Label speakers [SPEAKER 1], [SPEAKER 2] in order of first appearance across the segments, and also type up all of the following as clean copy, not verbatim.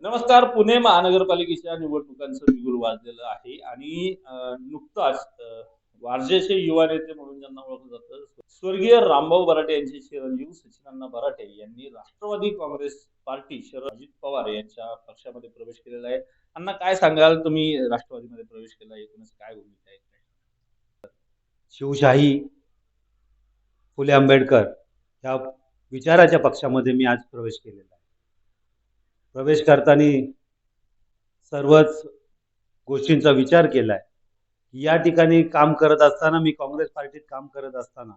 [SPEAKER 1] नमस्कार. पुणे महानगरपालिकेच्या निवडणुकांचं बिगुल वाजलेलं आहे आणि नुकताच वारजेचे युवा नेते म्हणून ज्यांना ओळखलं जातं, स्वर्गीय रामभाऊ बराटे यांचे चिरंजीव सचिनअण्णा बराटे यांनी राष्ट्रवादी काँग्रेस पार्टी शरद अजित पवार यांच्या पक्षामध्ये प्रवेश केलेला आहे. अण्णा, काय सांगाल? तुम्ही राष्ट्रवादीमध्ये प्रवेश केला, एकूणच काय भूमिका आहे?
[SPEAKER 2] शिवशाही, फुले आंबेडकर या विचाराच्या पक्षामध्ये मी आज प्रवेश केलेला आहे. प्रवेश करताना सर्वच गोष्टींचा विचार केलाय. या ठिकाणी काम करत असताना, मी काँग्रेस पार्टीत काम करत असताना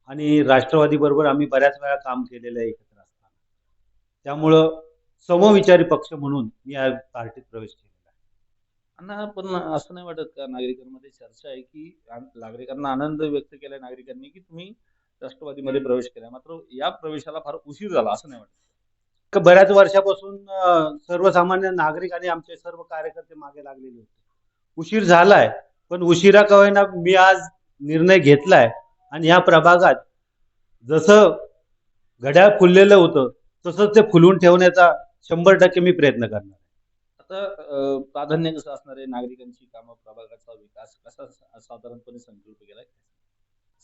[SPEAKER 2] आणि राष्ट्रवादी बरोबर आम्ही बऱ्याच वेळा काम केलेलं आहे एकत्र असताना. त्यामुळं समविचारी पक्ष म्हणून मी या पार्टीत प्रवेश केलेला आहे.
[SPEAKER 1] अण्णा, पण असं नाही वाटत का, नागरिकांमध्ये चर्चा आहे की नागरिकांना आनंद व्यक्त केलाय नागरिकांनी की तुम्ही राष्ट्रवादीमध्ये प्रवेश केला, मात्र या प्रवेशाला फार उशीर झाला, असं नाही वाटत?
[SPEAKER 2] बऱ्याच वर्षापासून सर्वसामान्य नागरिक आणि आमचे सर्व कार्यकर्ते मागे लागलेले होते. उशीर झालाय, पण उशिरा का होईना मी आज निर्णय घेतलाय आणि या प्रभागात जसं घड्याळ फुललेलं होतं तसंच ते फुलवून ठेवण्याचा 100% मी प्रयत्न करणार.
[SPEAKER 1] आता प्राधान्य कसं असणार आहे? नागरिकांची कामं, प्रभागाचा विकास कसा साधारणपणे संकल्प केलाय?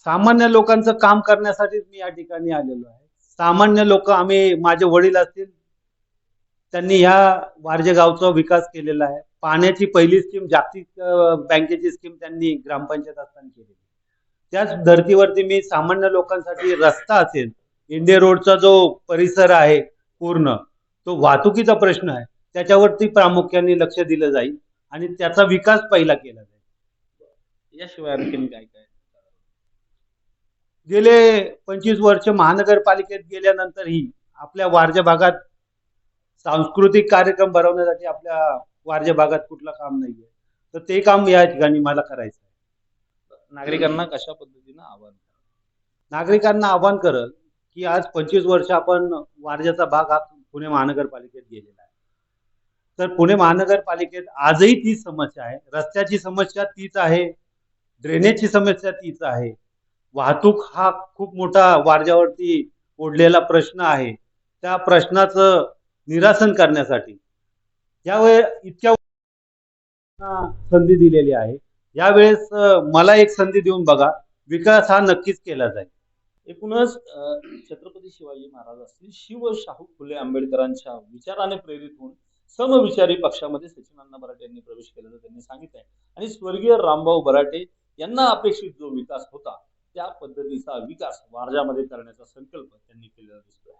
[SPEAKER 2] सामान्य लोकांचं काम करण्यासाठीच मी या ठिकाणी आलेलो आहे. सामान्य लोक, आम्ही, माझे वडील असतील, त्यांनी ह्या वारजे गावचा विकास केलेला आहे. पाण्याची पहिली स्कीम, जागतिक बँकेची स्कीम त्यांनी ग्रामपंचायत असताना केलेली. त्याच धर्तीवरती मी सामान्य लोकांसाठी रस्ता असेल, इंडिया रोडचा जो परिसर आहे पूर्ण, तो वाहतुकीचा प्रश्न आहे, त्याच्यावरती प्रामुख्याने लक्ष दिलं जाईल आणि त्याचा विकास पहिला केला जाईल.
[SPEAKER 1] याशिवाय आणखीन काय काय?
[SPEAKER 2] गेले 25 वर्ष महानगरपालिकेत गेल्यानंतरही आपल्या वारजे भागात सांस्कृतिक कार्यक्रम भरवण्यासाठी आपल्या वारजे भागात कुठलं काम नाहीये, तर ते काम या ठिकाणी मला करायचं आहे.
[SPEAKER 1] नागरिकांना कशा पद्धतीनं आव्हान?
[SPEAKER 2] नागरिकांना आव्हान करल की आज 25 वर्ष आपण वारजेचा भाग हा पुणे महानगरपालिकेत गेलेला आहे. तर पुणे महानगरपालिकेत आजही तीच समस्या आहे. रस्त्याची समस्या तीच आहे, ड्रेनेजची समस्या तीच आहे, वाहतूक हा खूप मोठा वारज्यावरती ओढलेला प्रश्न आहे. त्या प्रश्नाचं निरासन करण्यासाठी यावेळी इतक्या संधी दिलेली आहे. यावेळेस मला एक संधी देऊन बघा, विकास हा नक्कीच केला जाईल.
[SPEAKER 1] एकूणच छत्रपती शिवाजी महाराज असतील, शिव शाहू फुले आंबेडकरांच्या विचाराने प्रेरित होऊन समविचारी पक्षामध्ये सचिनअण्णा बराटे यांनी प्रवेश केल्याचं त्यांनी सांगितलंय आणि स्वर्गीय रामभाऊ बराटे यांना अपेक्षित जो विकास होता त्या पद्धतीचा विकास वारजामध्ये करण्याचा संकल्प त्यांनी केलेला दिसतोय.